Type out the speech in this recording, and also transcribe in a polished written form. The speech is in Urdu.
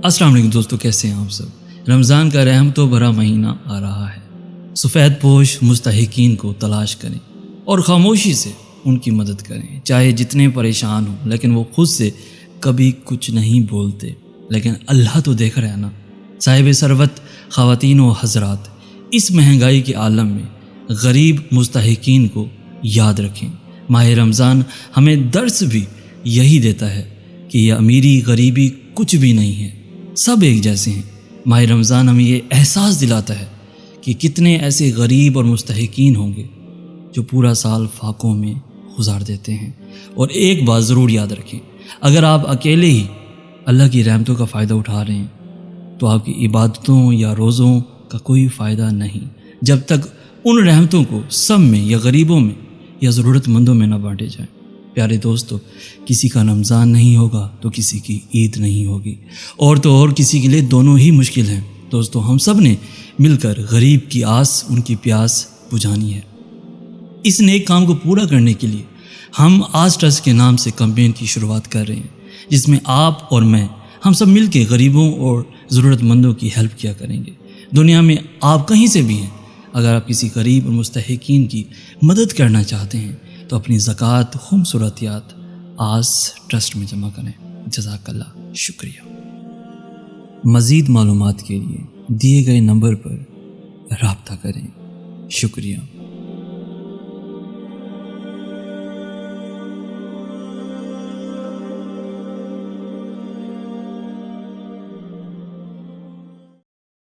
السلام علیکم دوستو، کیسے ہیں آپ سب؟ رمضان کا رحمت و بھرا مہینہ آ رہا ہے۔ سفید پوش مستحقین کو تلاش کریں اور خاموشی سے ان کی مدد کریں، چاہے جتنے پریشان ہوں، لیکن وہ خود سے کبھی کچھ نہیں بولتے، لیکن اللہ تو دیکھ رہا ہے نا۔ صاحب ثروت خواتین و حضرات، اس مہنگائی کے عالم میں غریب مستحقین کو یاد رکھیں۔ ماہ رمضان ہمیں درس بھی یہی دیتا ہے کہ یہ امیری غریبی کچھ بھی نہیں ہے، سب ایک جیسے ہیں۔ ماہ رمضان ہمیں یہ احساس دلاتا ہے کہ کتنے ایسے غریب اور مستحقین ہوں گے جو پورا سال فاقوں میں گزار دیتے ہیں۔ اور ایک بات ضرور یاد رکھیں، اگر آپ اکیلے ہی اللہ کی رحمتوں کا فائدہ اٹھا رہے ہیں تو آپ کی عبادتوں یا روزوں کا کوئی فائدہ نہیں، جب تک ان رحمتوں کو سب میں یا غریبوں میں یا ضرورت مندوں میں نہ بانٹے جائیں۔ پیارے دوستو، کسی کا رمضان نہیں ہوگا تو کسی کی عید نہیں ہوگی، اور تو اور کسی کے لیے دونوں ہی مشکل ہیں۔ دوستو، ہم سب نے مل کر غریب کی آس، ان کی پیاس بجھانی ہے۔ اس نیک کام کو پورا کرنے کے لیے ہم آس ٹرسٹ کے نام سے کمپین کی شروعات کر رہے ہیں، جس میں آپ اور میں ہم سب مل کے غریبوں اور ضرورت مندوں کی ہیلپ کیا کریں گے۔ دنیا میں آپ کہیں سے بھی ہیں، اگر آپ کسی غریب اور مستحقین کی مدد کرنا چاہتے ہیں تو اپنی زکوٰۃ، خمس اور عطیات آس ٹرسٹ میں جمع کریں۔ جزاک اللہ، شکریہ۔ مزید معلومات کے لیے دیے گئے نمبر پر رابطہ کریں۔ شکریہ۔